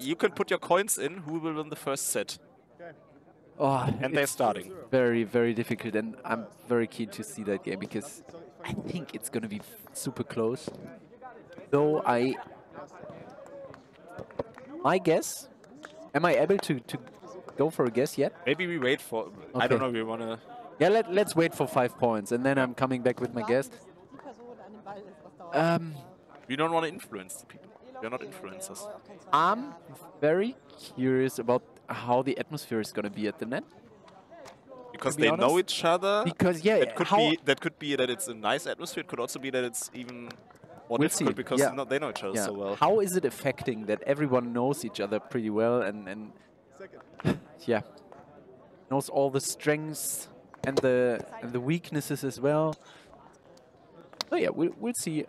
you can put your coins in. Who will win the first set? Oh, And they're starting. Very, very difficult, and I'm very keen to see that game because I think it's going to be super close. Though my guess, am I able to go for a guess yet? Maybe we wait for. I don't know. We wanna. Yeah, let's wait for 5 points, and then I'm coming back with my guess. We don't want to influence the people. We're not influencers. I'm very curious about how the atmosphere is going to be at the net. Because they know each other. Because yeah, that could be that it's a nice atmosphere. It could also be that it's even more we'll difficult see. because they know each other so well. How is it affecting that everyone knows each other pretty well and yeah, knows all the strengths and the weaknesses as well. So yeah, we'll see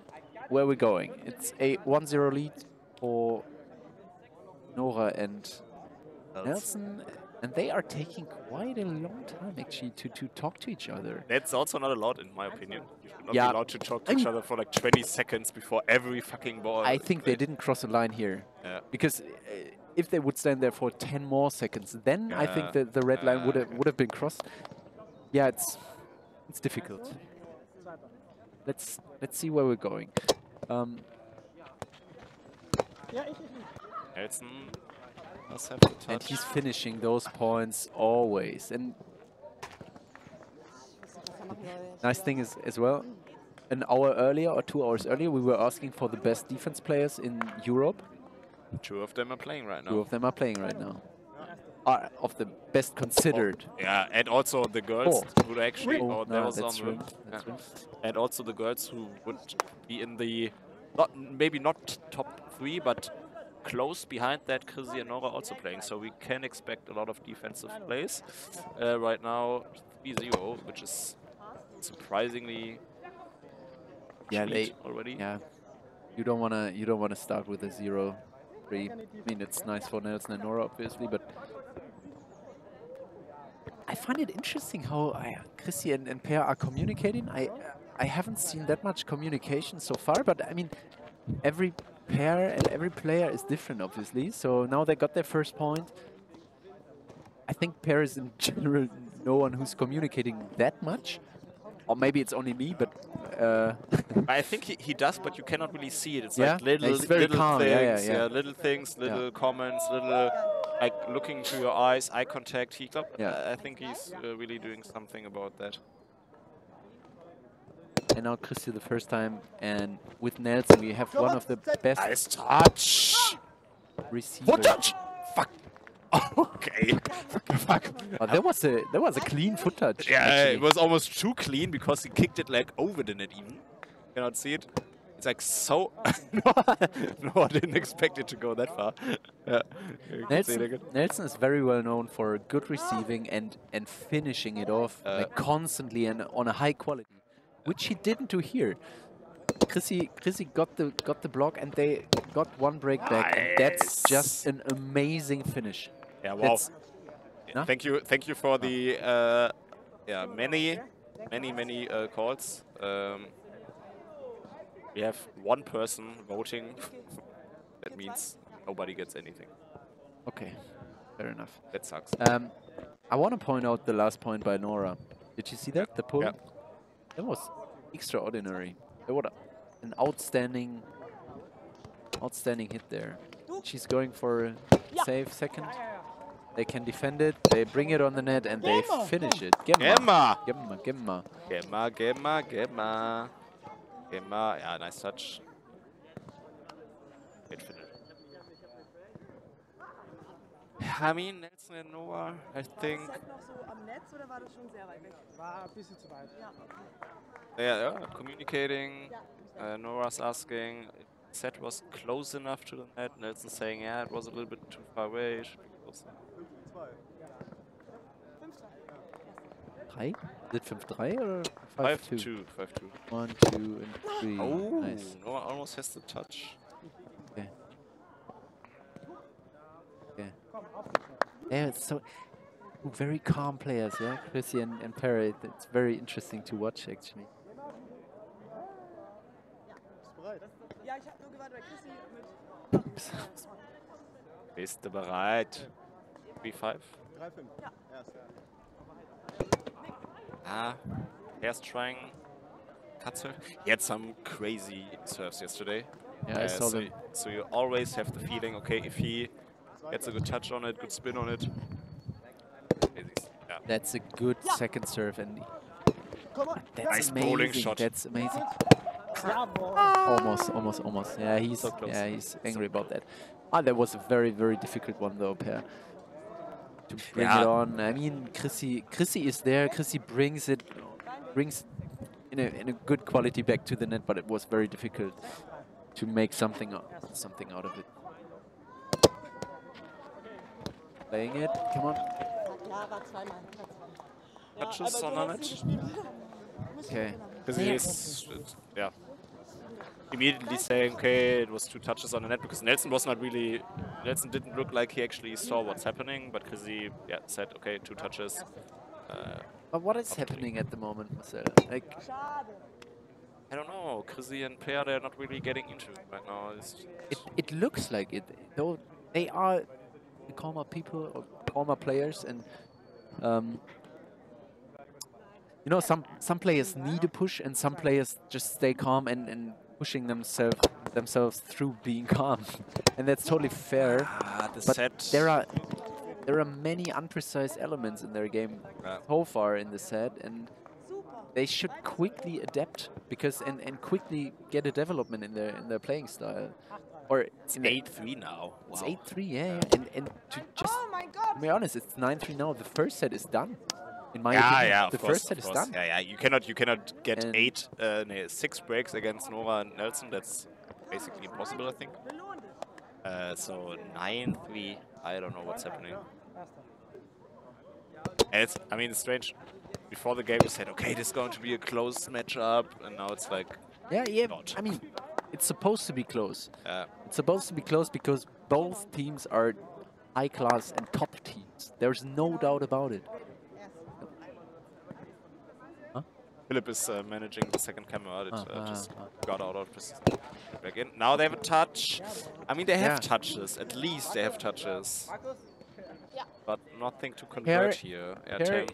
where we're going. It's a 1-0 lead for Nora and Nelson, and they are taking quite a long time actually to talk to each other. That's also not allowed in my opinion. You should not be allowed to talk to each other for like 20 seconds before every fucking ball. I think they didn't cross a line here. Yeah. Because if they would stand there for 10 more seconds, then I think the red line would have been crossed. Yeah, it's difficult. Let's see where we're going. Nelson must have the touch. And he's finishing those points always. And nice thing is as well, an hour earlier or 2 hours earlier, we were asking for the best defense players in Europe. 2 of them are playing right now. 2 of them are playing right now. Are of the best considered. Yeah, and also the girls who actually. That's true. And also the girls who would be in the maybe not top 3, but close behind that. Krisi and Nora also playing, so we can expect a lot of defensive plays. Right now, 3-0, which is surprisingly. Already. Yeah, you don't wanna start with a 0-3. I mean, it's nice for Nelson and Nora, obviously, but I find it interesting how Krisi and Per are communicating. I haven't seen that much communication so far, but I mean, every pair and every player is different, obviously. So now they got their first point. I think Per is in general no one who's communicating that much. Or maybe it's only me, but... I think he does, but you cannot really see it. It's like little calm. things, little things, little comments, little like looking to your eyes, eye contact. I think he's really doing something about that. And now Krisi the first time, and with Nelson we have one of the best... Nice touch! Receivers. What touch? Fuck! Okay. Fuck. There was a clean foot touch. Yeah, actually. It was almost too clean because he kicked it like over the net even. You cannot see it. It's like so... No, I didn't expect it to go that far. Yeah. Nelson is very well known for good receiving and finishing it off like constantly and on a high quality, which he didn't do here. Krisi got the block and they got one break back, and that's just an amazing finish. Yeah, wow. Thank you for the many calls. We have one person voting. That means nobody gets anything. Okay, fair enough. That sucks. I want to point out the last point by Nora. Did you see that? The pull? Yeah. That was extraordinary. That was an outstanding hit there. She's going for a save second. They can defend it, they bring it on the net, and they finish it. Gemma! Yeah, nice touch. Great finish. I mean, Nelson and Nora, I think. Yeah, communicating. Nora's asking, set was close enough to the net. Nelson saying, yeah, it was a little bit too far away. Should be closer. 3? Is it 5-3 or 5-2? 5-2. 1, 2, and 3. Oh, nice. Nora almost has the touch. Okay. Yeah. Yeah, it's so very calm players, yeah. Krisi and Perry. It's very interesting to watch, actually. Bist du bereit? 3-5. Ah, Haas trying cut serve. He had some crazy serves yesterday. Yeah, I saw them. So you always have the feeling, okay, if he gets a good touch on it, good spin on it. Yeah. That's a good second serve, and that's Nice amazing. bowling shot. That's amazing. Almost. Yeah, he's So close. he's angry about that. Ah, that was a very difficult one though, Pair. To bring Yeah. it on. I mean, Krissi is there. Krissi brings in a good quality back to the net, but it was very difficult to make something out of it. Playing it, come on. Touches on the net. Okay. Because he's, yeah, immediately saying, okay, it was 2 touches on the net, because Nelson didn't look like he actually saw what's happening, but Krissi, yeah, said, okay, 2 touches. But what is happening at the moment, Marcel? Like, I don't know, Krissi and Peer, they're not really getting into it right now. it looks like it, though they are the calmer people or calmer players, and you know, some players need a push, and some players just stay calm and pushing themselves through being calm, and that's totally fair. But there are many unprecise elements in their game so far in the set, and they should quickly adapt and quickly get a development in their playing style. Or it's 8-3 now. Wow. It's 8-3, yeah. And to just to be honest, it's 9-3 now. The first set is done. In my opinion, the first set is done. Yeah, you cannot get 6 breaks against Nora and Nelson. That's basically impossible, I think. So 9-3. I don't know what's happening. And it's strange. Before the game, you said, okay, this is going to be a close matchup, and now it's like, yeah. Not. I mean, it's supposed to be close. Yeah. It's supposed to be close because both teams are high class and top teams. There's no doubt about it. Philip is managing the second camera. It just got out of this. Back in. Now they have a touch. I mean, they have touches. At least they have touches. But nothing to convert here. Yeah,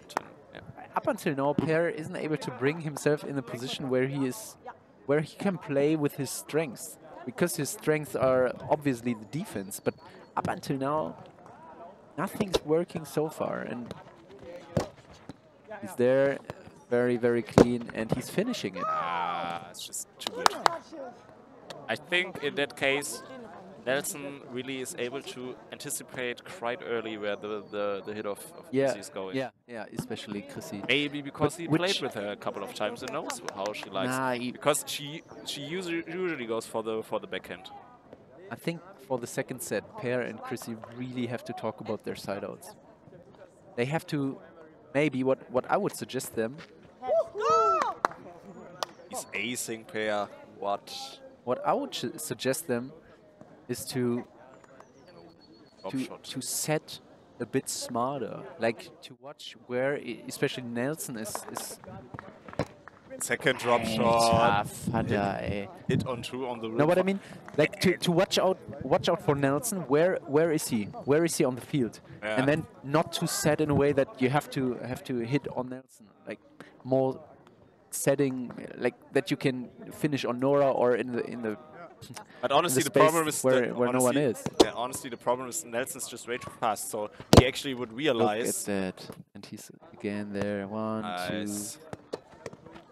up until now, Peer isn't able to bring himself in a position where he can play with his strengths, because his strengths are obviously the defense. But up until now, nothing's working so far, and he's there, very clean, and he's finishing it. It's just too good. I think in that case, Nelson really is able to anticipate quite early where the hit of Krissi is going. Yeah, especially Krissi. Maybe because he played with her a couple of times and knows how she likes. Because she usually goes for the backhand. I think for the second set, Peer and Krissi really have to talk about their side outs. They have to, maybe what I would suggest them. He's acing Peer. What? What I would suggest them is to set a bit smarter, like to watch where, especially Nelson is second drop shot. Hit on 2 on the roof. Know what I mean? Like to watch out for Nelson. Where is he? Where is he on the field? Yeah. And then not to set in a way that you have to hit on Nelson. Like more setting like that you can finish on Nora or in the. But honestly, the problem is where no one is. Yeah, honestly, the problem is Nelson's just way too fast, so he actually would realize. Look at that, and he's again there. 1, 2.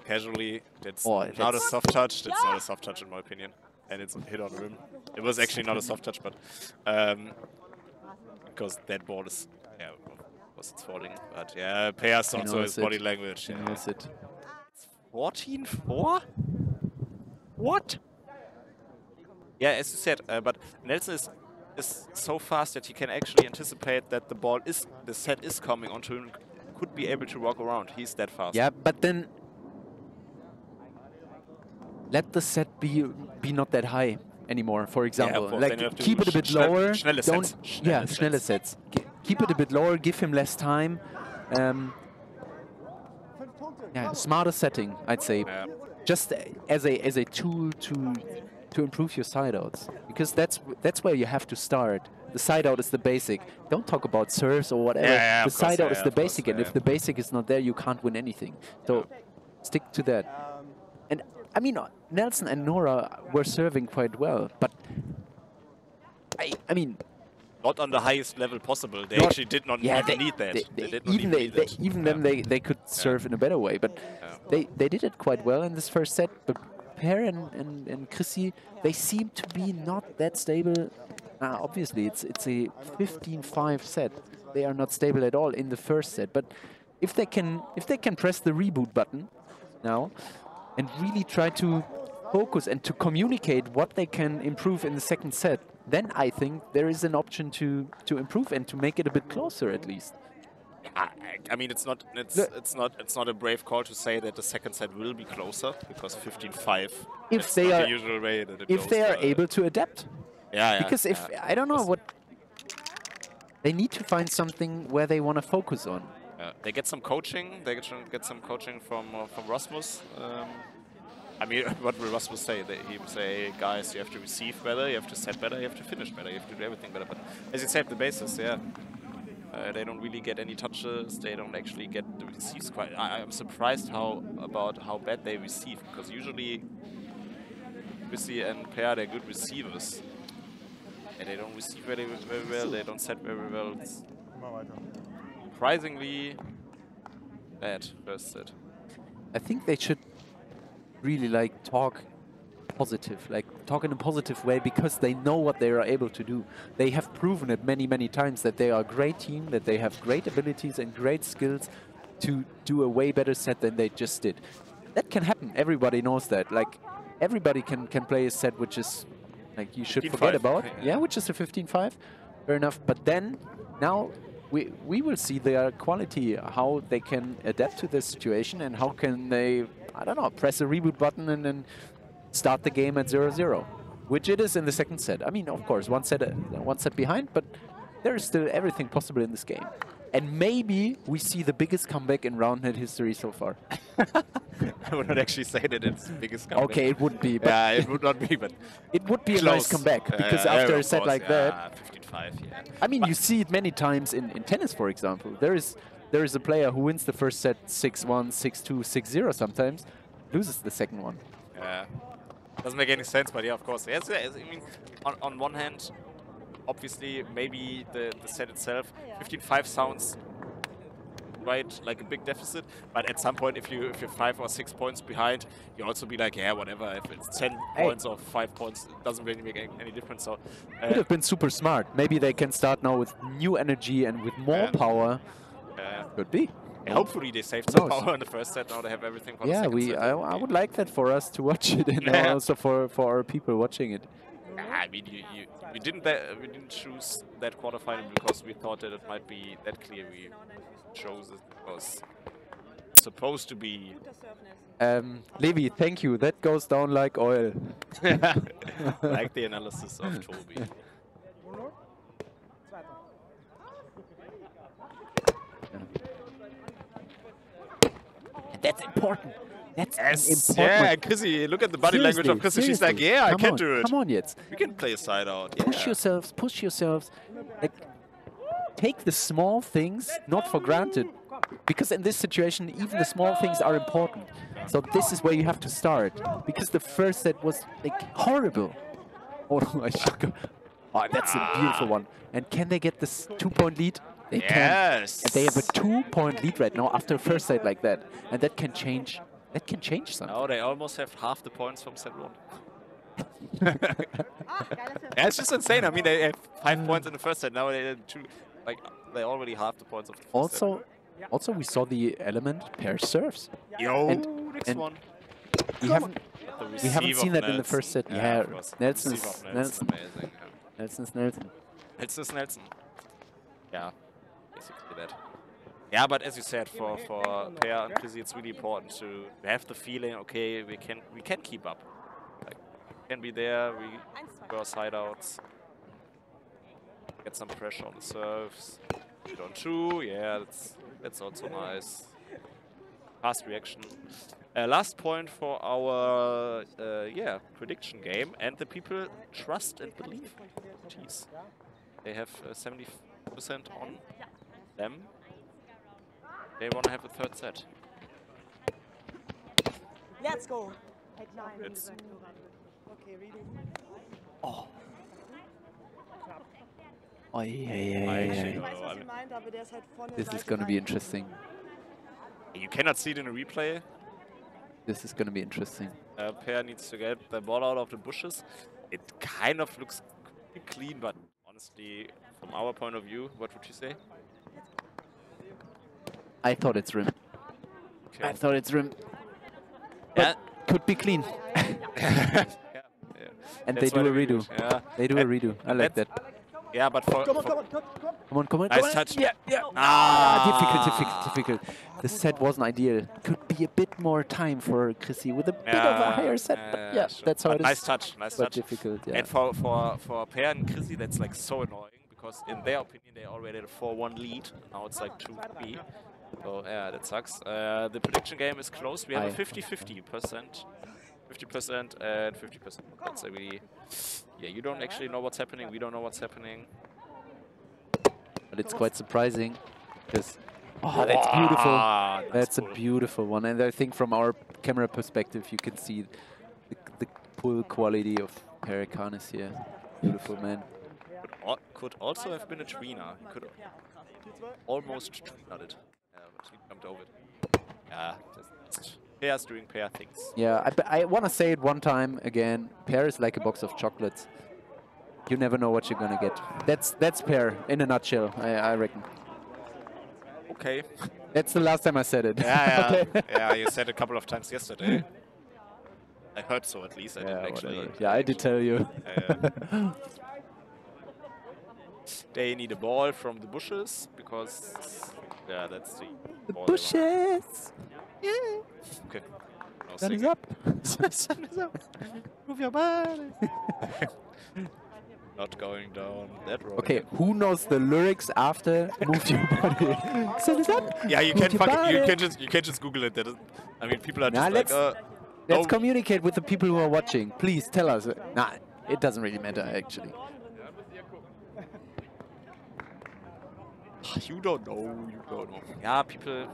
Casually, that's not a soft touch. That's not a soft touch in my opinion, and it's a hit on the rim. It was actually not a soft touch, but because that ball is, of course it's falling. But yeah, Peer's also his body language. He knows it. 14-4. What? Yeah, as you said, but Nelson is so fast that he can actually anticipate that the set is coming onto him, could be able to walk around. He's that fast. Yeah, but then let the set be not that high anymore. For example, like keep it a bit lower. Schnelle sets. Keep it a bit lower. Give him less time. Yeah, smarter setting, I'd say. Yeah. Just as a tool to improve your side outs, because that's where you have to start. the side out is the basic. Don't talk about serves or whatever. Yeah, the side out is the of course, basic, and if the basic is not there, you can't win anything. So stick to that. And I mean, Nelson and Nora were serving quite well, but I mean, not on the highest level possible. They actually did not need that. Even then, they could serve in a better way, but they did it quite well in this first set. But Per and Chrissy, they seem to be not that stable. Obviously, it's a 15-5 set. They are not stable at all in the first set. But if they can press the reboot button now and really try to focus and to communicate what they can improve in the second set, then I think there is an option to improve and to make it a bit closer at least. I mean, it's not a brave call to say that the second set will be closer, because 15-5 if they are the usual way that it if goes, they are able to adapt. Because if I don't know what they need to find something where they want to focus on. They get some coaching. They get some coaching from Rasmus. I mean, what will Rasmus say? He will say, guys, you have to receive better, you have to set better, you have to finish better, you have to do everything better. But as you said, the basis, they don't really get any touches. They don't actually get the receives quite. I'm surprised about how bad they receive, because usually Chrissy and Per, they're good receivers. And they don't receive very well, they don't set very well. It's surprisingly bad first set. I think they should really talk positive, talk in a positive way, because they know what they are able to do. They have proven it many times that they are a great team, that they have great abilities and great skills to do a way better set than they just did. That can happen. Everybody knows that. Everybody can play a set which is you should forget about. Yeah, which is a 15-5. Fair enough. But then now we will see their quality, how they can adapt to this situation, and how can they, I don't know, press a reboot button and then start the game at 0-0, which it is in the second set. I mean, of course, one set behind, but there is still everything possible in this game. And maybe we see the biggest comeback in Roundnet history so far. I would not actually say that it's the biggest comeback. Okay, it would be. But yeah, it would not be, but it would be a nice comeback, because after a set like that, 15-5, I mean, you see it many times in tennis, for example. There is a player who wins the first set 6-1, 6-2, 6-0 sometimes, loses the second one. Yeah, doesn't make any sense, but yeah, of course. Yes, I mean, on one hand, obviously, maybe the set itself, 15-5 sounds right like a big deficit, but at some point, if you're 5 or 6 points behind, you also be like, yeah, whatever. If it's 10 points or 5 points, it doesn't really make any difference. So would have been super smart. Maybe they can start now with new energy and with more power. Could be. Yeah, hopefully they saved some power in the first set. Now they have everything for the second set. I would like that for us to watch it, and also for our people watching it. I mean, we didn't choose that quarterfinal because we thought that it might be that clear. We chose it because it's supposed to be. Levi, thank you. That goes down like oil. Like the analysis of Toby. That's important. That's important. Yeah, Chrissy, look at the body language of Chrissy. She's like, yeah, I can do it. Come on, jetzt. We can play a side out. Yeah. Push yourselves. Take the small things not for granted. Because in this situation, even the small things are important. So this is where you have to start. Because the first set was horrible. Oh, my God. Oh, that's a beautiful one. And can they get this 2-point lead? They can. And they have a 2-point lead right now after a first set like that. And that can change. That can change something. Oh, they almost have half the points from set 1. Yeah, it's just insane. I mean, they have 5 points in the first set. Now they have 2. They already half the points of the first set. Also, we saw the element pair serves. Yo, next one. We haven't seen that in the first set. Yeah, Nelson's Nelson. Amazing. Nelson's Nelson. Nelson. Yeah, basically that. Yeah, but as you said, for Per and Chrissy, it's really important to have the feeling, okay, we can keep up. We can be there, we go side outs, get some pressure on the serves. Shoot on 2, yeah, that's also nice. Fast reaction. Last point for our prediction game, and the people trust and believe. Jeez. They have 70% on them. They want to have a third set. Let's go. It's Okay, really. Oh. Oh, yeah, I actually Ich weiß, know. was ihr meint, aber der ist halt von der This is Seite going to be rein. interesting. You cannot see it in a replay. This is going to be interesting. Pair needs to get the ball out of the bushes. It kind of looks pretty clean, but honestly, from our point of view, what would you say? I thought it's rim. Okay. I thought it's rim. Yeah. Could be clean. Yeah. And That's they do a what we redo. Yeah. They do a redo. I like that. Yeah, but for Come on, come on, come on. Come on, come on. Nice come on. touch. Yeah, yeah. Difficult. The set wasn't ideal. Could be a bit more time for Chrissy with a bit of a higher set. But yeah, sure. that's how But it is. nice touch, nice But touch. difficult, yeah. And for Per and Chrissy, that's like so annoying because in their opinion, they already had a 4-1 lead. Now it's like 2-3. So yeah, that sucks. The prediction game is close. We have a 50-50%. 50% and 50%. That's a really, yeah, you don't actually know what's happening. We don't know what's happening. But it's quite surprising because that's beautiful. That's a cool. beautiful one. And I think from our camera perspective, you can see the pull quality of Kanis here. Beautiful, man. Could also have been a tweener. He could almost tweenered it. Yeah, but he jumped over it. Yeah, just Pear's doing Pear things. Yeah, I want to say it one time again. Pear is like a box of chocolates. You never know what you're gonna get. That's Pear in a nutshell, I reckon. Okay. That's the last time I said it. Yeah, yeah. Okay. Yeah, you said it a couple of times yesterday. I heard so at least. I didn't actually. Whatever. Yeah, I did tell you. They need a ball from the bushes because, yeah, that's the ball Bushes. Yeah. Okay. No Sun is singing. up. Sun is up. Move your body. Not going down that road. Okay, who knows the lyrics after "Move Your Body"? Sun is up. Yeah, you Move can't your fucking, body. you can't just Google it. That is, I mean, people are just Nah, like, Let's no. communicate with the people who are watching. Please tell us. Nah, it doesn't really matter actually. You don't know. You don't know. Yeah, people.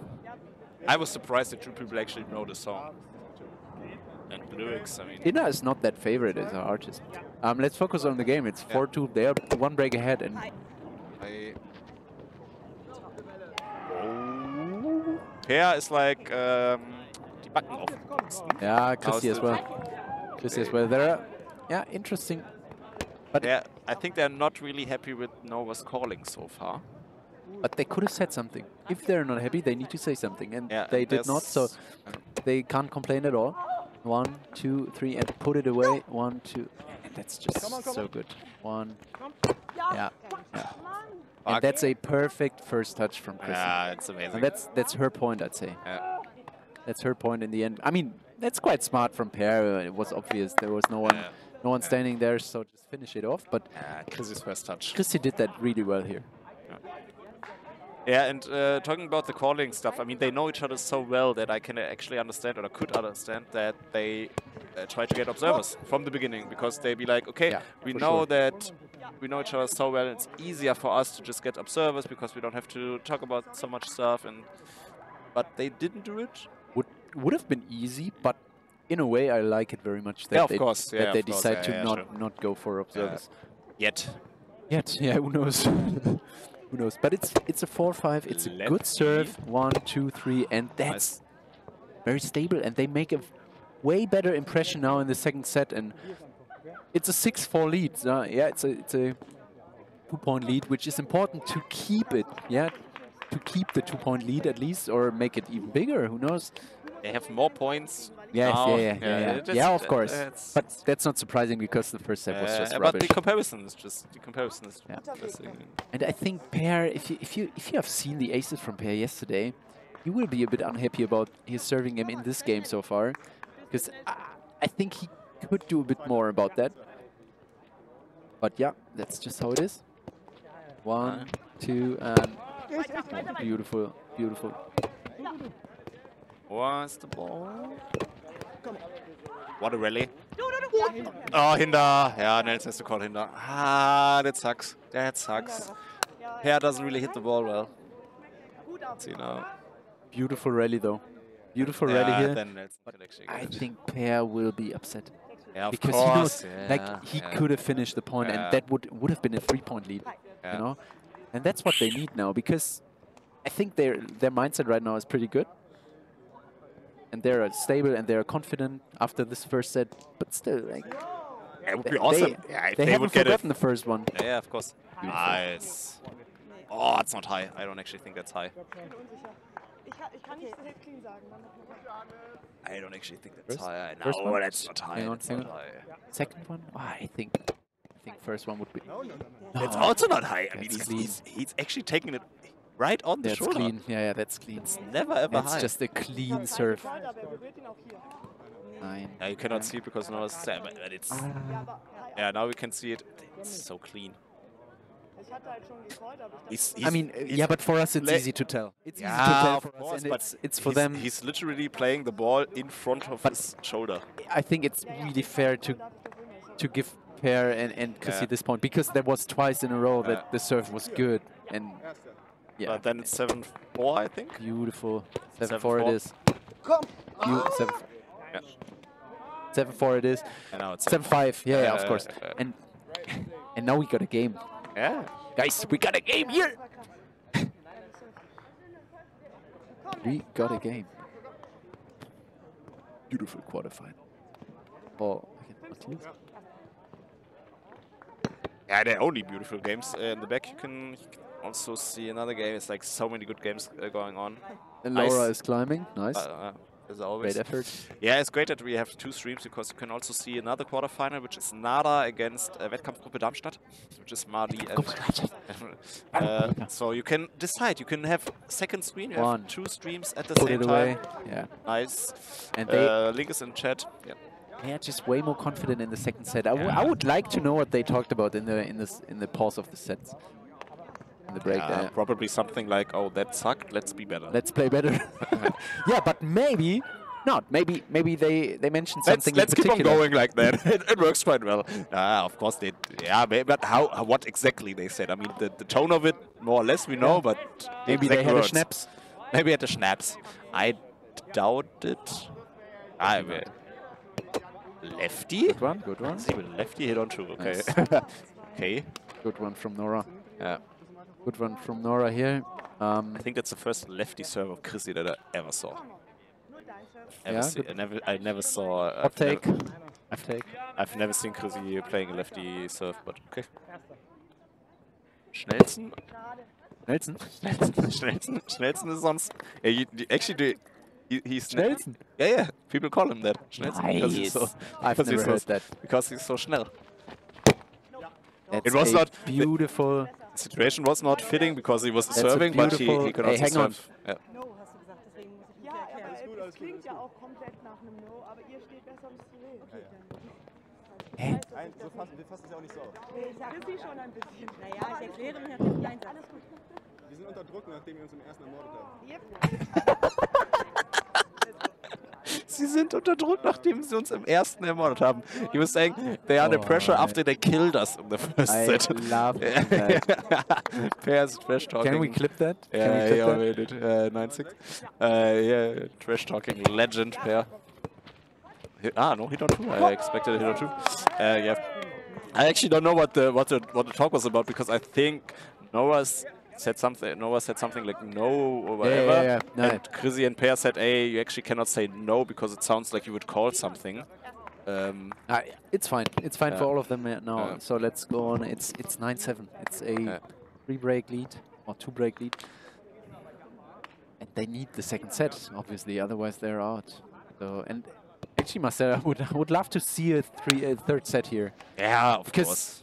I was surprised that two people actually know the song and the lyrics. I mean, Ina is not that favorite as an artist. Let's focus on the game. It's 4-2. They are one break ahead, and Pear is like die Backen auf. yeah, Chrissy as the- well. Chrissy as well. They're interesting. But I think they're not really happy with Nova's calling so far. But they could have said something. If they're not happy, they need to say something, and Yeah, they and did not. So they can't complain at all. 1, 2, 3, and put it away. 1, 2, and that's just so good. 1, yeah. And that's a perfect first touch from Chrissy. Yeah, it's amazing. And that's her point, I'd say. Yeah. That's her point in the end. I mean, that's quite smart from Per. It was obvious there was no one standing there, so just finish it off. But Chrissy's first touch. Chrissy did that really well here. Yeah, and talking about the calling stuff, I mean, they know each other so well that I can actually understand, or could understand, that they try to get observers from the beginning, because they be like, okay, we know that we know each other so well, it's easier for us to just get observers because we don't have to talk about so much stuff. But they didn't do it. Would have been easy, but in a way, I like it very much that they decide to not go for observers. Yet. Yeah, who knows? Who knows? But it's a 4-5. It's a good serve. 1, 2, 3, and that's very stable. And they make a way better impression now in the second set. And it's a 6-4 lead. Yeah, it's a 2-point lead, which is important to keep it. Yeah, to keep the 2-point lead at least, or make it even bigger. Who knows? They have more points. Yes, now. Yeah, of course. But that's not surprising because the first set was just rubbish. But the comparison is just And I think Per, if you have seen the aces from Per yesterday, you will be a bit unhappy about his serving game in this game so far, because I think he could do a bit more about that. But yeah, that's just how it is. 1, 2, and beautiful, beautiful. What's the ball? What a rally. Oh, Hinder. Yeah, Nelson has to call Hinder. Ah, that sucks. That sucks. Peer doesn't really hit the ball well. Let's see now. Beautiful rally though. Beautiful rally here. Then Nelson can actually get I it. think Peer will be upset. Yeah, of Because course. he knows, Yeah, like, he could have finished the point, and that would have been a 3-point lead, you know? And that's what they need now, because I think their mindset right now is pretty good. And they're stable and they're confident after this first set, but still, like, it would be awesome. They haven't forgotten the first one. Yeah, of course. Nice. Oh, it's not high. I don't actually think that's high. I don't actually think that's high. No, that's not high. Hang on, That's not high. Second one? Oh, I think first one would be. It's also not high. I mean, That's he's actually taking it right on the That's shoulder. clean. Yeah, that's clean. It's never ever high. It's just a clean serve. 9. Yeah, you cannot see it because Nora's set, but it's... Yeah, now we can see it. It's so clean. I mean, yeah, but for us it's easy to tell. It's easy to tell for us, and it's for them. He's literally playing the ball in front of his shoulder. I think it's really fair to give Peer and Krissi this point, because there was twice in a row that the serve was good, and yeah. But then it's 7-4, I think. Beautiful. 7-4 it is. 7-4 it is. And now it's 7-5. Yeah, of course. And now we got a game. Yeah. Guys, we got a game here. We got a game. Beautiful quarterfinal. Oh, yeah, they're only beautiful games. In the back, you can also see another game. It's like so many good games going on. And Nora is climbing. Nice. As always. Great effort. Yeah, it's great that we have 2 streams, because you can also see another quarterfinal, which is Nora against Wettkampfgruppe Darmstadt, which is Mali. So you can decide. You can have second screen. You have 2 streams at the same time. Yeah. Nice. And they link is in chat. Yeah. They are just way more confident in the second set. I would like to know what they talked about in the pause of the sets. In the break there. Probably something like, "Oh, that sucked. Let's be better. Let's play better." Yeah, but maybe not. Maybe they mentioned something. Let's keep on going like that. It works quite well. Of course they. Yeah, but what exactly they said? I mean, the tone of it, more or less, we know. But maybe they had a schnapps. Maybe at the schnapps. I doubt it. Lefty. Good one. Good one. See, with lefty hit on 2. Okay. Nice. Okay. Good one from Nora. Yeah. Good one from Nora here. I think that's the first lefty serve of Krissi that I ever saw. I never saw. Hot take. I've never seen Krissi playing a lefty serve, but okay. Schnelzen. Schnelzen is on. Actually, he's Schnelzen. Yeah. People call him that. Schnelzen. Nice. I've never heard that. Because he's so schnell. That's it was not beautiful. The situation was not fitting because he was serving, but he could also serve. Yeah. Hä? Nein, wir fassen es ja auch nicht so auf. schon ein bisschen. Naja, ich erkläre mir natürlich eins. Alles gut. Wir sind unter Druck, nachdem wir uns im ersten ermordet haben. Yep. Sie sind unter Druck, nachdem sie uns im ersten ermordet haben. He was saying they are under pressure after they killed us in the first set. I love that. Peer's trash talking. Can we clip that? Yeah, he made it. 9-6. Yeah, trash talking legend, Peer. No hit on 2. I expected a hit on 2. Yeah. I actually don't know what the talk was about, because I think Nora said something like no or whatever. Yeah. No. And Krissi and Peer said, "Hey, you actually cannot say no because it sounds like you would call something." It's fine. It's fine for all of them now. So let's go on. It's 9-7. It's a 3-break lead or 2-break lead, and they need the second set, obviously. Otherwise, they're out. So and actually, Marcel, I would love to see a third set here. Yeah, of course.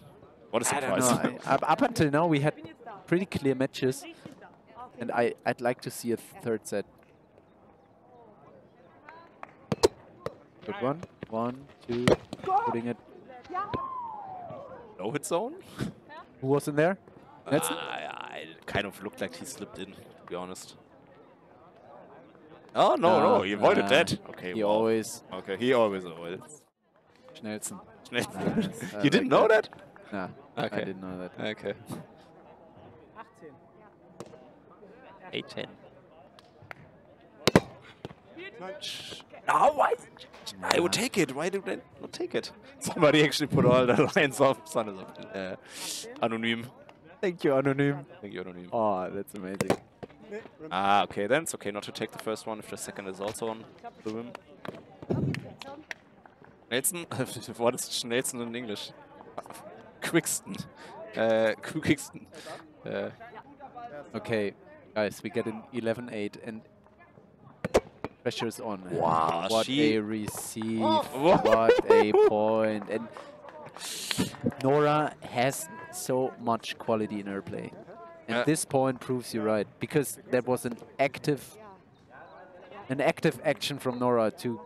What a surprise! I don't know. Up until now, we had pretty clear matches, and I'd like to see a third set. Good one. 1, 2. Putting it. No hit zone. Who was in there? It kind of looked like he slipped in, to be honest. Oh no, he avoided that. Okay, he always. Okay, he always avoided. Schnellsten. You didn't know that? Nah, Okay. I didn't know that. Okay. 8-10. Oh, why? I would take it. Why did I not take it? Somebody actually put all the lines off. Son of a... Anonym. Thank you, Anonym. Thank you, Anonym. Oh, that's amazing. Ah, okay, then it's okay not to take the first one if the second is also on the rim. Schnellsten? What is Schnellsten in English? Quicksten. Quicksten. Okay, guys, we get an 11-8 and pressure's on. Wow, what she... a receive, Oh. what a point. And Nora has so much quality in her play. And this point proves you right, because that was an active action from Nora to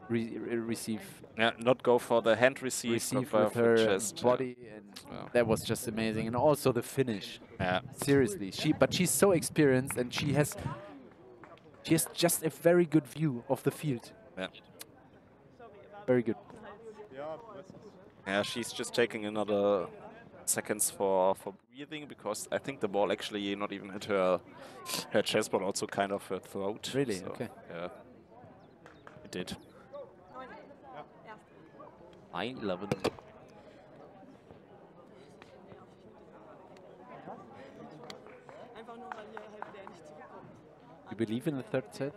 receive. Yeah, not go for the hand receive With her chest. body, and that was just amazing. And also the finish. Yeah. Seriously, but she's so experienced, and she has just a very good view of the field. Yeah. Very good. Yeah, she's just taking another seconds for breathing, because I think the ball actually not even hit her chest, but also kind of her throat. Really? So, Okay. Yeah. It did. 9-11. You believe in the third set?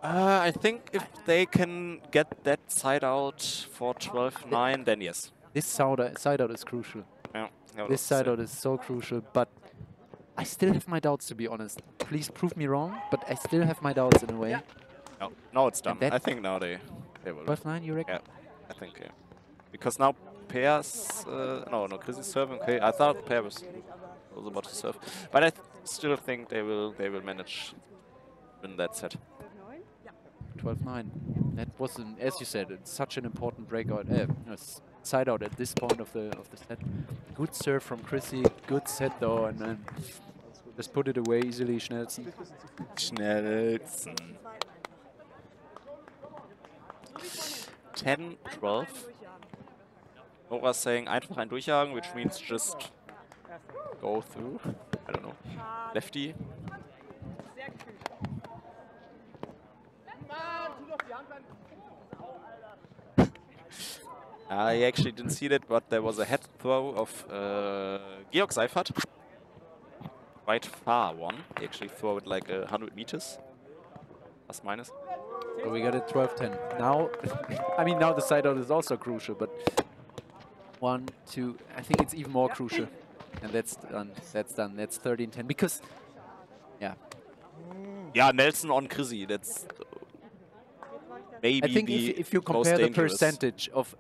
I think if they can get that side out for 12-9, then yes. This side out is crucial. Yeah. This side out is so crucial, but I still have my doubts, to be honest. Please prove me wrong, but I still have my doubts in a way. No, now it's done. I think now they will. 12-9, you reckon? Yeah, I think, yeah. Because now pairs... no, Chris is serving. Okay, I thought pair was about to serve. But I still think they will manage win that set. 12-9. That was, as you said, it's such an important breakout. Side out at this point of the set. Good serve from Chrissy. Good set though, and then just put it away easily. Schnellsten. 10-12. Nora's saying einfach ein Durchjagen, which means just go through. I don't know. Lefty. I actually didn't see that, but there was a head throw of Georg Seifert. Quite far one. He actually threw it like 100 meters. Plus minus. So we got a 12-10. Now, I mean, now the side out is also crucial, but 1, 2, I think it's even more crucial. And that's done. That's done. That's 13-10. Because, yeah. Yeah, Nelson on Chrissy. That's maybe I think if you compare the percentage of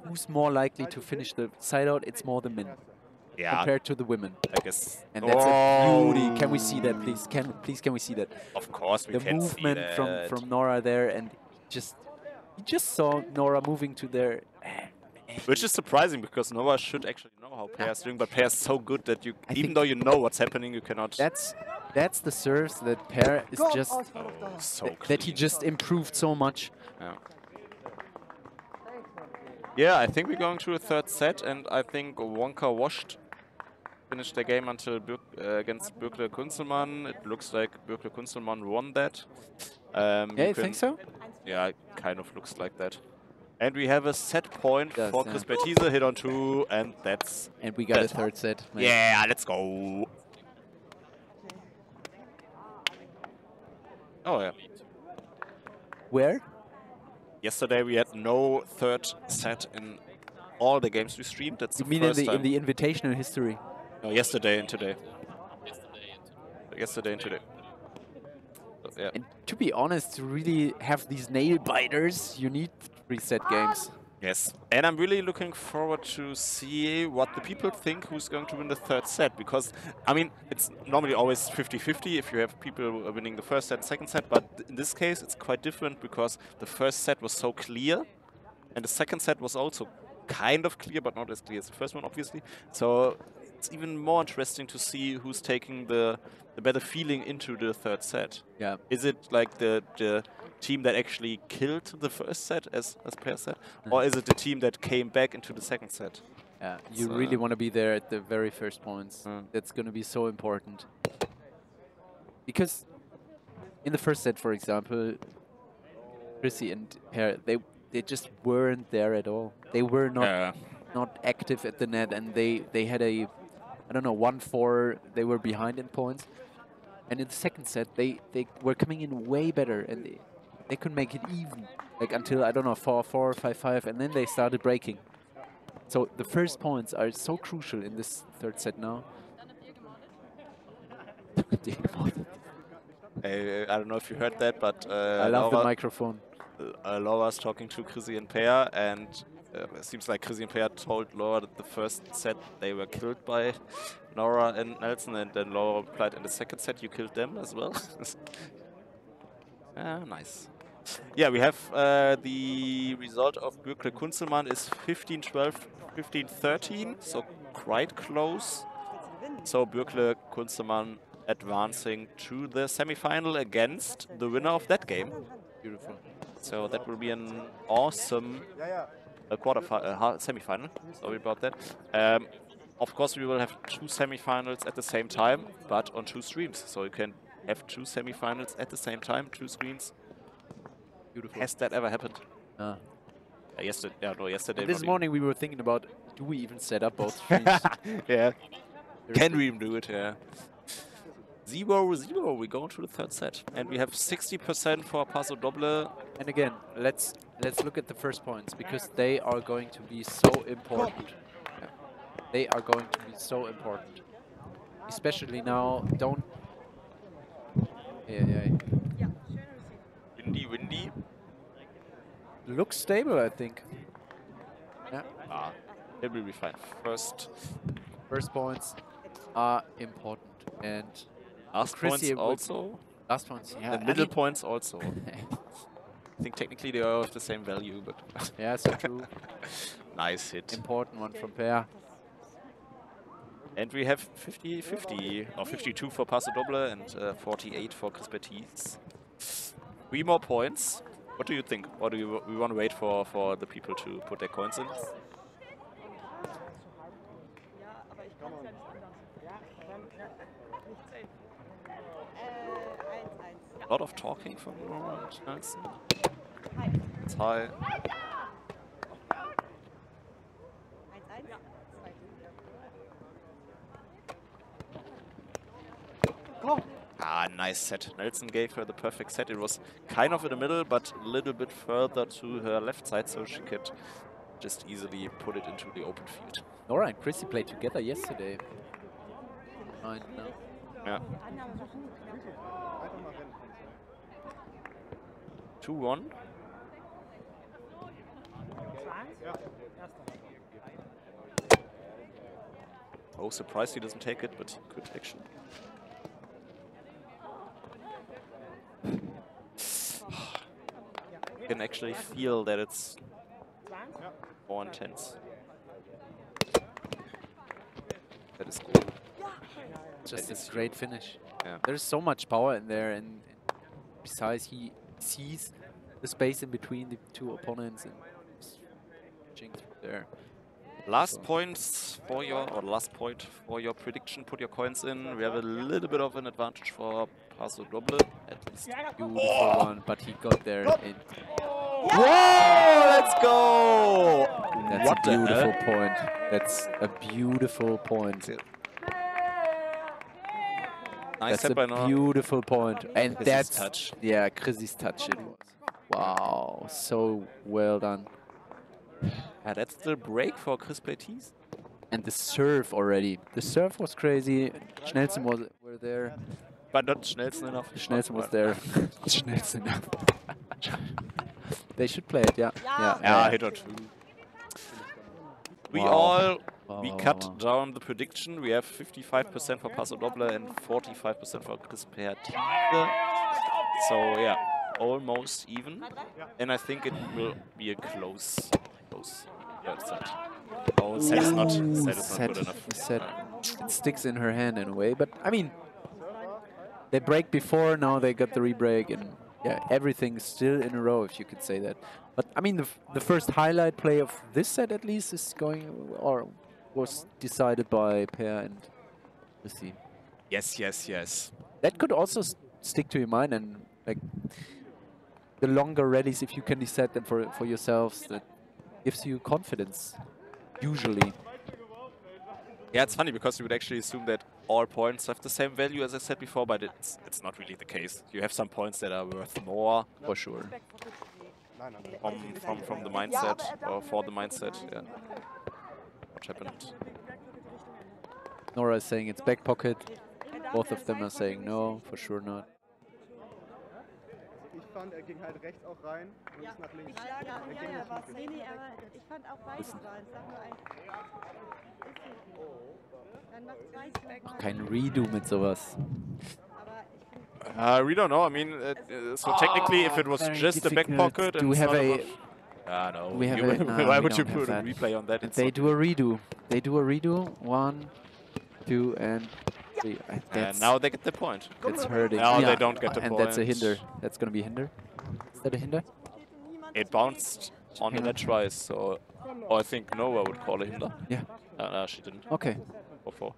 who's more likely to finish the side out, it's more the men. Yeah. Compared to the women. I guess. And that's a beauty. Can we see that, please? Can we see that? Of course we can see that. The movement from Nora there, and you just saw Nora moving to there. Which is surprising, because Nora should actually know how pairs doing, but pairs so good that you, even though you know what's happening, you cannot. That's the serves that pair is just so that he just improved so much. Yeah. Yeah, I think we're going to a third set, and I think Wonka finished the game until against Bürkle Kunzelmann. It looks like Bürkle Kunzelmann won that. Yeah, you think so? Yeah, it kind of looks like that. And we have a set point for KrisPeerTise, hit on 2, and that's... And we got a third set. Maybe. Yeah, let's go. Oh, yeah. Where? Yesterday we had no third set in all the games we streamed. That's you the mean first in the invitational history? No, yesterday and today. Yesterday and today. So, yeah. And to be honest, to really have these nail biters, you need 3 set games. Yes, and I'm really looking forward to see what the people think who's going to win the third set, because, I mean, it's normally always 50-50 if you have people winning the first set, second set, but in this case it's quite different, because the first set was so clear, and the second set was also kind of clear, but not as clear as the first one, obviously. So it's even more interesting to see who's taking the better feeling into the third set. Yeah. Is it like the team that actually killed the first set, as Per said, or is it the team that came back into the second set? Yeah, you really want to be there at the very first points. That's going to be so important. Because in the first set, for example, Chrissy and Per, they just weren't there at all. They were not active at the net, and they had a, I don't know, 1-4. They were behind in points. And in the second set, they were coming in way better, and they could make it even, like until, I don't know, 4-4, 5-5, and then they started breaking. So the first points are so crucial in this third set now. I don't know if you heard that, but I love the microphone. Laura's talking to Chrissy and Per, and it seems like Chrissy and Per told Laura that the first set they were killed by Nora and Nelson, and then Laura replied, in the second set you killed them as well. Nice. Yeah, we have the result of Bürkle Kunzelmann is 15-12, 15-13, so quite close. So Bürkle Kunzelmann advancing to the semi-final against the winner of that game. Beautiful. So that will be an awesome semi-final. Sorry about that. Of course, we will have 2 semi-finals at the same time, but on 2 streams. So you can have 2 semi-finals at the same time, 2 screens. Beautiful. Has that ever happened? Yesterday. This morning we were thinking about, do we even set up both streams? Yeah. Can we even do it? Yeah. 0-0, we go to the third set. And we have 60% for Paso Doble. And again, let's look at the first points, because they are going to be so important. Yeah. They are going to be so important. Especially now, don't... Yeah. Windy. Looks stable, I think. Yeah. It will be fine. First points are important, and last points also. Last points, yeah. The middle points also. I think technically they are of the same value, but yeah, so true. Nice hit. Important one from Per. And we have 50-50, or 52 for Paso Doble and 48 for KrisPeerTise. 3 more points. What do you think? Or do we want to wait for the people to put their coins in? A lot of talking from Nora and Nelson. It's high. Nice set. Nelson gave her the perfect set. It was kind of in the middle, but a little bit further to her left side, so she could just easily put it into the open field. Nora and Chrissy played together yesterday. Yeah. 2-1. Oh, surprised he doesn't take it, but he could actually. You can actually feel that it's more intense. That is cool. Just a great finish. Yeah. There's so much power in there, and besides, he sees the space in between the 2 opponents and through there. Last points for last point for your prediction. Put your coins in. We have a little bit of an advantage for Paso Doble, at least. Beautiful one, but he got there in. Whoa! Let's go! That's a beautiful point. That's a beautiful point. Nice that's a beautiful point. And Chrissy's that's touch. Yeah, Chrissy's touch it was. Wow, so well done. Yeah, that's the break for KrisPeerTise. And the serve already. The serve was crazy. Schnellsen were there. But not Schnellsen enough. Schnellsen was there. Schnellsen enough. They should play it, yeah. Yeah, hit or 2. We cut down the prediction. We have 55% for Paso Doble and 45% for KrisPeerTise. So yeah, almost even. And I think it will be a close set. Oh, set is not good enough. Set. It sticks in her hand in a way, but I mean, they break before, now they got the re-break, and yeah, everything's still in a row, if you could say that. But I mean, the first highlight play of this set at least is going, or was decided by Per and Kristina. Yes, yes, yes. That could also stick to your mind, and like the longer rallies, if you can decide them for yourselves, that gives you confidence, usually. Yeah, it's funny because you would actually assume that all points have the same value, as I said before, but it's not really the case. You have some points that are worth more, for sure. From the mindset, or for the mindset, yeah. What happened? Nora is saying it's back pocket. Both of them are saying no, for sure not. Ich fand, ging halt rechts auch rein und ist nach links. Ich fand auch beides waren. Sag nur eins. Dann macht zwei. Kein Redo mit sowas. We don't know. I mean, so technically, if it was just the back pocket, do we have a? No. We have a. No, why we would you don't put a have that. replay on that? They do a redo. They do a redo. 1, 2, and 3. And now they get the point. That's hurting. Now they don't get the and point. that's a hinder. That's gonna be a hinder. Is that a hinder? It bounced on the net twice, so I think Nora would call a hinder. Yeah. No, she didn't. Okay. Before.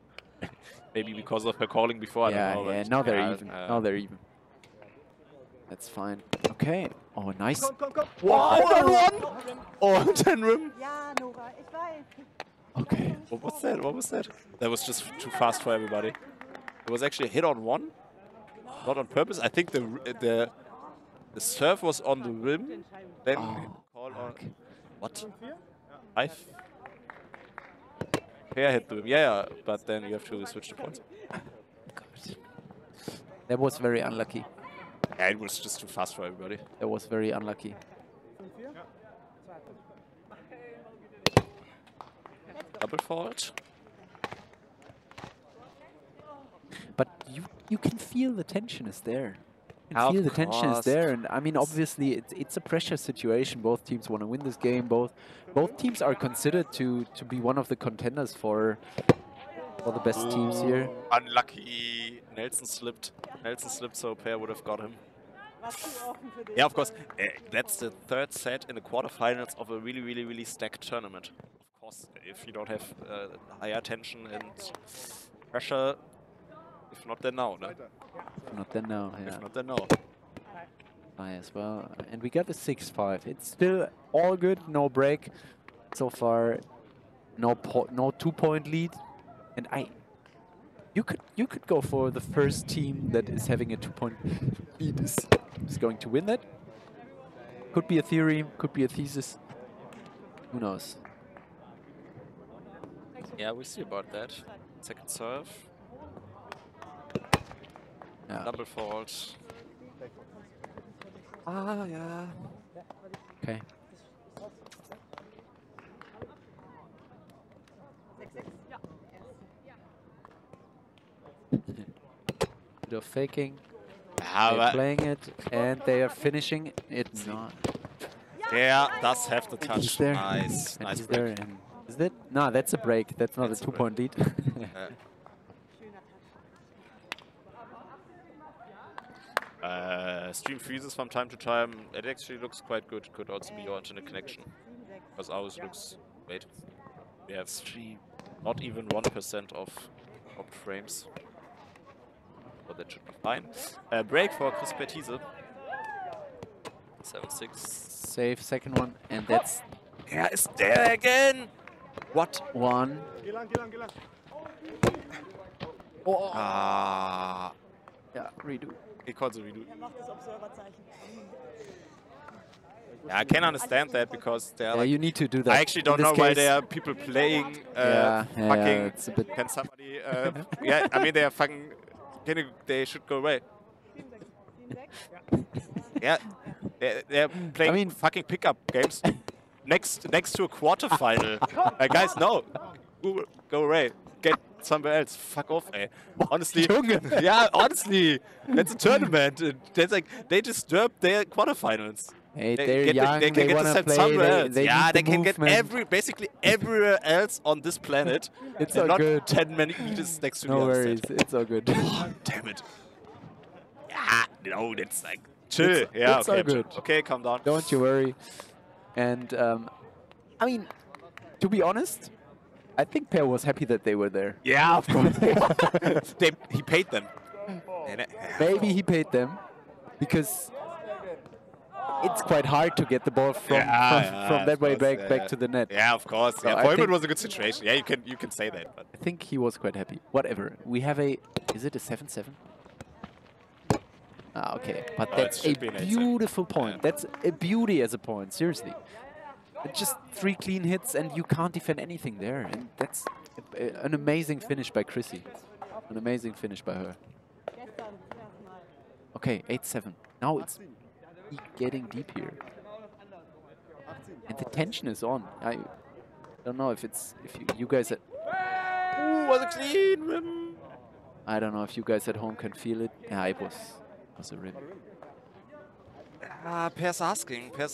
Maybe because of her calling before. Yeah, I don't know. yeah. Now they're even. Now they're even. That's fine. Okay. Oh, nice. Wow! Oh, 10 rim. Ja, Nora, ich weiß. Okay. What was that? What was that? That was just too fast for everybody. It was actually a hit on one, not on purpose. I think the serve was on the rim. Then call on what? 5. Pair hit the rim. Yeah, but then you have to switch the points. That was very unlucky. Yeah, it was just too fast for everybody. That was very unlucky. Double fault. But you can feel the tension is there. You Of can feel the tension is course. there, and I mean, obviously, it's a pressure situation. Both teams want to win this game. Both teams are considered to be one of the contenders for the best teams here. Unlucky. Nelson slipped, so Pair would have got him. Yeah, of course. That's the third set in the quarterfinals of a really, really, really stacked tournament. Of course, if you don't have higher tension and pressure, if not, then now. No? If not, then no. Yeah. If not, then no. High as well, and we got the 6-5. It's still all good. No break so far. No 2-point lead, and you could go for the first team that is having a 2-point lead is going to win that. Could be a theory, could be a thesis. Who knows? Yeah, we'll see about that. Second serve. Yeah. Double fault. Yeah. Okay. Bit of faking. They're playing it, and they are finishing it. Not. Yeah, does have the touch. He's there. Nice, And nice he's break. there. And is that? No, that's a break. That's not That's a a 2-point lead. Stream freezes from time to time. It actually looks quite good. Could also be your internet connection. Because ours looks... Wait. We have not even 1% of top frames. So that should be fine. Break for KrisPeerTise. 7-6. Save, second one, and that's Yeah, it's there again! What? 1. Geh lang, geh lang, geh lang. Oh. Ah. Yeah, redo. He calls a redo. Macht das Observerzeichen. Yeah, I can understand that because there are Yeah, like, you need to do that. I actually don't In know this why case- there are people playing Yeah, fucking. it's a bit. Can somebody? Yeah, I mean they are fucking. They should go away. Yeah, they're playing mean- fucking pickup games next to a quarterfinal. Guys, no, go away. Get somewhere else. Fuck off, eh. Honestly, yeah, honestly, that's a tournament. That's like they disturbed their quarterfinals. Hey, They they're get young. they can They get want to to send play. somewhere else. They Yeah, need they the can get movement. basically everywhere else on this planet. It's and all not good. 10 many meters next to No the other worries. set. It's all good. Damn it. Yeah, no, that's like Chill. It's, Yeah, it's okay, all good. Okay, calm down. Don't you worry. And I mean, to be honest, I think Per was happy that they were there. Yeah, of course. He paid them. Maybe he paid them because it's quite hard to get the ball from that way back to the net. Yeah, of course. So Yeah, I for him it think- was a good situation. Yeah, you can say that. But I think he was quite happy. Whatever. We have a... Is it a 7-7? Ah, okay. But Oh, that's it a should be an 8-7. beautiful point. Yeah. That's a beauty as a point. Seriously. Just 3 clean hits and you can't defend anything there. And that's an amazing finish by Chrissy. An amazing finish by her. Okay, 8-7. Now it's getting deep here. And the tension is on. I don't know if you guys at... Ooh, was a clean rim. I don't know if you guys at home can feel it. Yeah, it was a rim. Per's asking because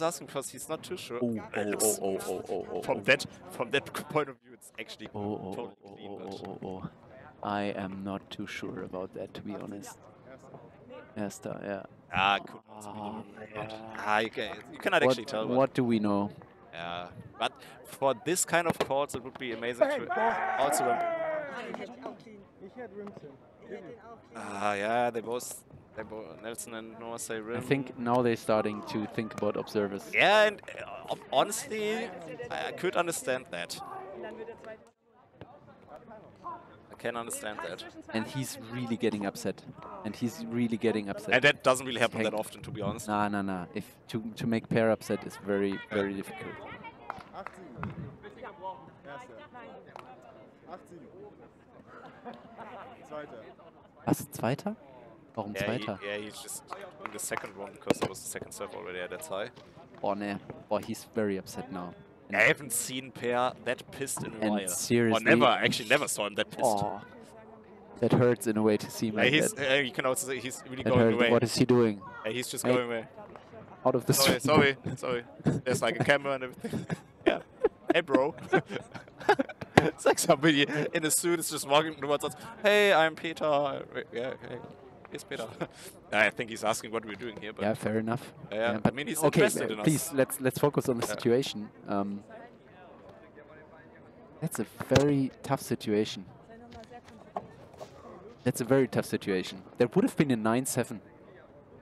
he's not too sure. Oh. From that point of view, it's actually totally clean. but- I am not too sure about that, to be honest. Erster, yeah. Could not be you cannot actually tell. What do we know? Yeah, but for this kind of calls, it would be amazing to also. Ich hätte Rims hin. Yeah, they both Nelson and Nora say rim. I think now they're starting to think about observers. Yeah, and honestly, I could understand that. I can understand that. And he's really getting upset. And that doesn't really happen that often, to be honest. Nah. If to make Per upset is very, very difficult. 18. Erster. 18. Zweiter. Was? Zweiter? Warum Zweiter? He's just in the second one because there was the second serve already at that high. Oh, no. Oh, he's very upset now. I haven't seen Per that pissed in a while. Seriously. Or never saw him that pissed. Oh, that hurts in a way to see him like that. You can also say he's really That going hurt. away. What is he doing? He's just going away. Out of the Sorry. There's like a camera and everything. Yeah. Hey, bro. It's like somebody in a suit is just walking towards us. Hey, I'm Peter. Yeah, hey. Here's Peter. I think he's asking what we're doing here. But Yeah, fair enough. Yeah, but I mean, he's okay, interested in us. please, let's focus on the situation. That's a very tough situation. That would have been a 9-7.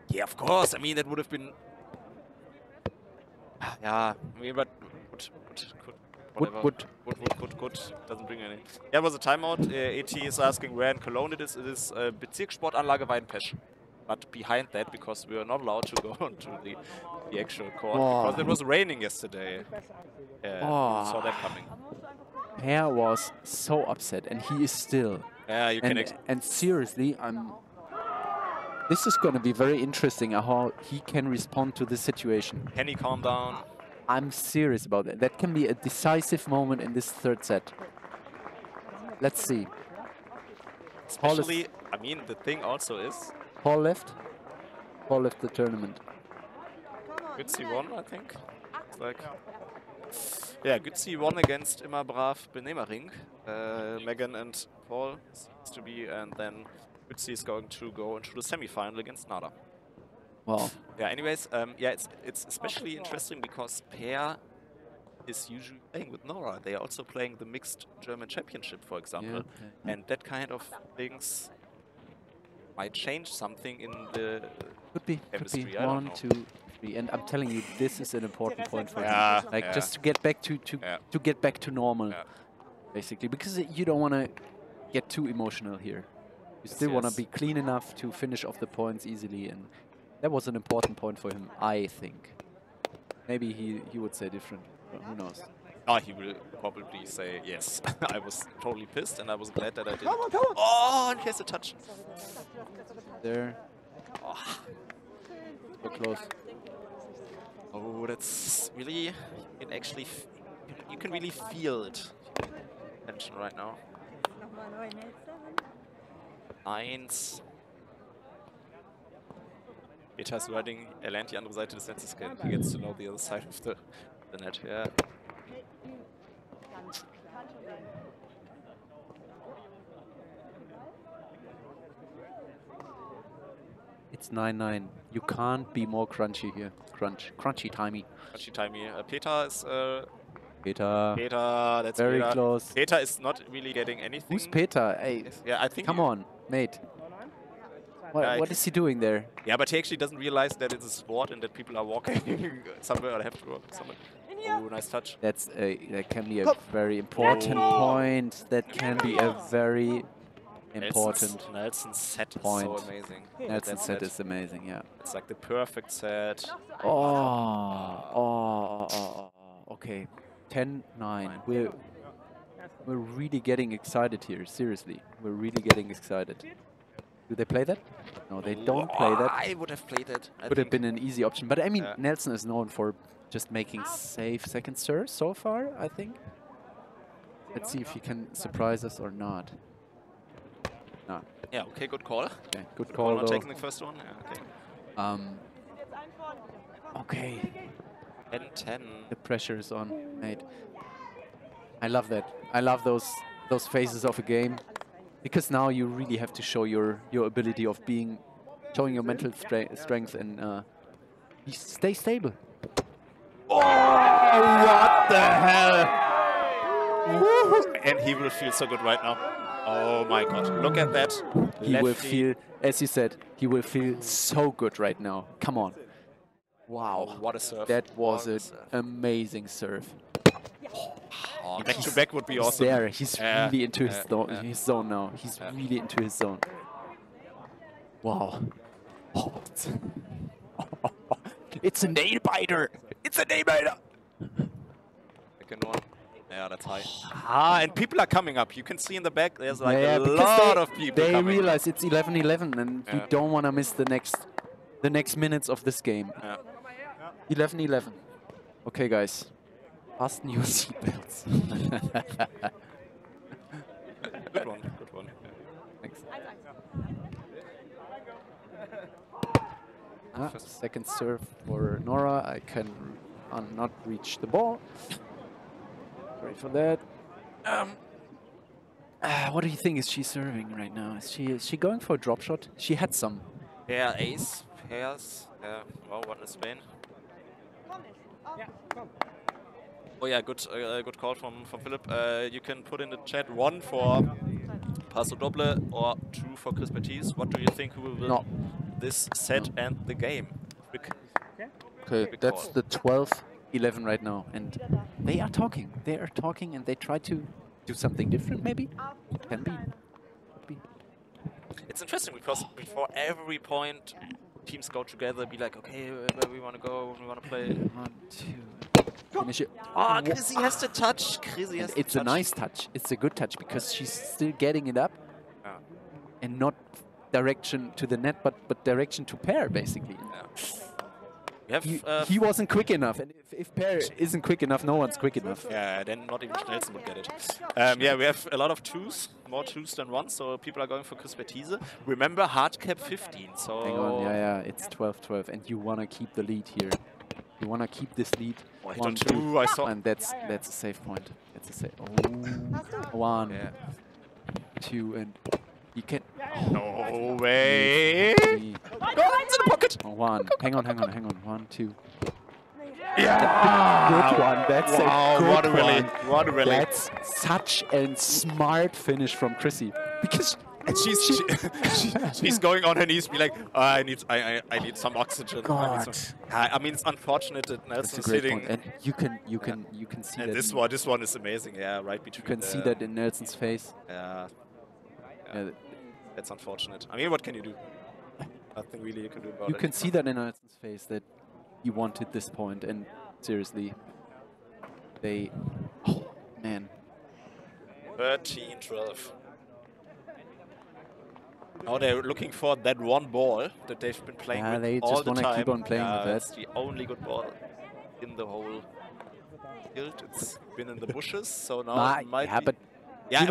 Yeah, of course. I mean, that would have been. Yeah, I mean, but Would. Doesn't bring any. Yeah, it was a timeout. AT is asking where in Cologne it is. It is Bezirkssportanlage Weidenpesch. But behind that, because we were not allowed to go into the actual court, because it was raining yesterday. We saw that coming. Per was so upset, and he is still. Yeah, you can. And seriously, this is going to be very interesting how he can respond to this situation. Can he calm down? I'm serious about that. That can be a decisive moment in this third set. Let's see. Especially, I mean, the thing also is... Paul left the tournament. Good C1, I think. It's like... Yeah, good C1 against Immer Brav Benehmering. Megan and Paul seems to be, and then good C is going to go into the semi-final against Nora. Wow. Yeah, anyways, it's especially interesting because Per is usually playing with Nora. They are also playing the mixed German championship, for example. Yeah. And that kind of things might change something in the chemistry. Could be. I don't 1, know. 2, 3. And I'm telling you, this is an important point for Yeah, him. Like yeah. just to get back to normal, basically, because you don't want to get too emotional here. You still want to be clean enough to finish off the points easily, and that was an important point for him, I think. Maybe he would say different, but who knows. He will probably say yes. I was totally pissed, and I was glad that I did. Oh, and here's a touch. There. Oh. So close. Oh, that's really... You can really feel it. Tension right now. 1. Peter's learning, lernt die andere Seite des Netzes kennen. He gets to know the other side of the net, yeah. It's 9-9. You can't be more crunchy here. Crunchy timey. Crunchy timey. Peter is... Peter. Peter, that's Very Peter. close. Peter is not really getting anything. Who's Peter? Hey, Yeah, I think. come on, mate. What is he doing there? Yeah, but he actually doesn't realize that it's a sport and that people are walking somewhere or have to walk somewhere. Oh, nice touch. That can be a very important point. That can be a very important Nelson's set point. is so amazing. Nelson's set is amazing, yeah. It's like the perfect set. Okay. 10-9. We're really getting excited here, seriously. We're really getting excited. Do they play that? No, they don't play that. I would have played it. Would have been an easy option. But I mean, Nelson is known for just making safe second serves so far, I think. Let's see if he can surprise us or not. No. Yeah, okay, good call. Okay, good call, Not though. taking the first one. Yeah, Okay. okay. 10-10. The pressure is on, mate. I love that. I love those phases of a game, because now you really have to show your ability of showing your mental strength and stay stable. Oh, what the hell! And he will feel so good right now. Oh my god, look at that. He will feel, as you said, he will feel so good right now. Come on. Wow. Oh, what a serve. That was an amazing serve. Oh, back to back would be He's awesome. there. He's really into his zone now. He's really into his zone. Wow. Oh, it's a nail biter. It's a nail biter. Second one. Yeah, that's high. Ah, and people are coming up. You can see in the back there's like a because lot of people They coming. realize it's 11-11 and you don't want to miss the next minutes of this game. Yeah. 11-11. Okay, guys. Fasten your seatbelts. Good one, good one. Thanks. Second serve for Nora. I can not reach the ball. Sorry for that. What do you think is she serving right now? Is she going for a drop shot? She had some. Yeah, ace, pairs. Yeah, well, what is Spain? Oh yeah, good good call from Philip. You can put in the chat 1 for Paso Doble or 2 for KrisPeerTise. What do you think who will win this set and the game? Okay, that's the 12-11 right now, and they are talking. They are talking, and they try to do something different. Maybe can be. It's interesting because before every point, teams go together, be like, okay, where we want to go, we want to play. 1, 2. Finish it. Oh, Chrissy has to touch. Chrissy has to It's a nice touch. It's a good touch because she's still getting it up, and not direction to the net, but direction to pair, basically. We have, he wasn't quick enough, and if pair isn't quick enough, no one's quick enough. Yeah, then not even Nelson would get it. Yeah, we have a lot of 2s, more 2s than 1s, so people are going for KrisPeerTise. Remember, hard cap 15, so... Hang on, yeah, it's 12-12, and you want to keep the lead here. You want to keep this lead. 1, 2, I saw. And that's a safe point. That's a safe. Oh. 1, 2, and you can. No way! Go into the pocket! 1. Hang on. 1, 2. Yeah! Good one. That's a good what a rally! one. What a rally! That's such a smart finish from Chrissy, because. And she's going on her knees, be like, oh, I need some oxygen. I mean, it's unfortunate that Nelson's hitting. And you can see and that. This one is amazing. Yeah, right between. You can see that in Nelson's face. Yeah. That's unfortunate. I mean, what can you do? Nothing really you can do about it. You can see that in Nelson's face that he wanted this point, and seriously, they. Oh man. 13-12. Now they're looking for that one ball that they've been playing with they all just the want to time. keep on playing with that. That's the only good ball in the whole field. It's been in the bushes, so now it might be. But yeah,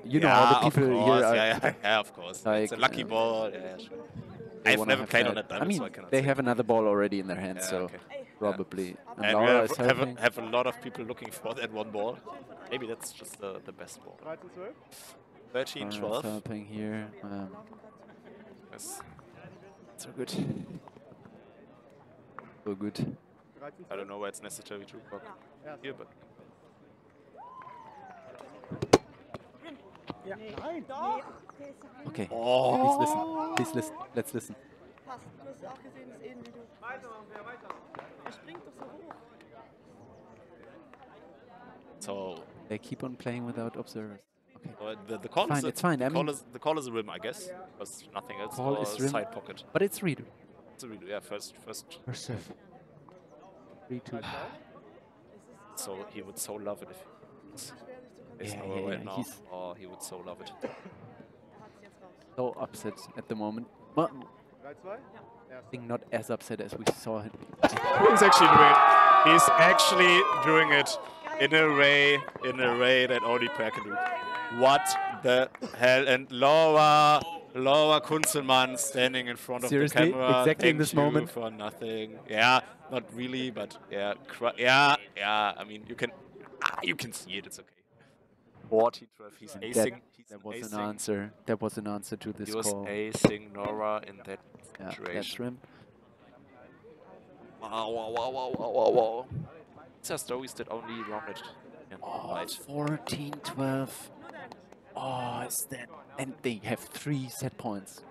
you know how the people here are. Yeah, of course. Like, it's a lucky ball. Yeah, sure. I've never played on that diamond, I mean, so I cannot they say. have another ball already in their hands, so probably. And we Laura is helping. have a lot of people looking for that one ball. Maybe that's just the best ball. 13-12. Helping here. Yes. So good. So good. 13, I don't know why it's necessary to block here, but Ja. Nein. Doch. Okay. oh, Please listen. Please listen. Let's listen. Passt. Du hast auch gesehen, das eben wie du. Er springt doch so hoch. so They keep on playing without observers. Okay. the call Fine, is it's fine. I mean, the call is a rim, I guess, because nothing else Call or is rim. side pocket. but it's redo. It's a redo, yeah, first. First serve. 3-2. So he would so love it if it's Yeah, Nora yeah, right yeah, now. he's- Oh, he would so love it. So upset at the moment. But 3-2. I think not as upset as we saw him. He's actually doing it. He's actually doing it in a way that only Per can do. What the hell? And Laura Kunzelmann standing in front of Seriously? the camera. Exactly in Thank this you moment? for nothing. Yeah, not really, but yeah, yeah. I mean, you can see it. It's okay. 14-12. He's acing. That was an answer. That was an answer to this He was call. acing Nora in that Yeah, that's situation. rim. Wow. Just though he's did only Roundnet. Yeah, right. 14-12. Oh, is that? And they have 3 set points.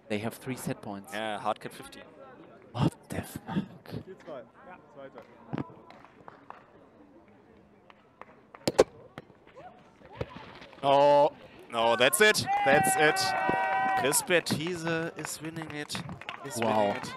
They have 3 set points. Yeah, hardcat 15. What the fuck? 4-2. Zweiter. Oh, no, that's it. That's it. KrisPeerTise is winning it. Is Wow. winning it.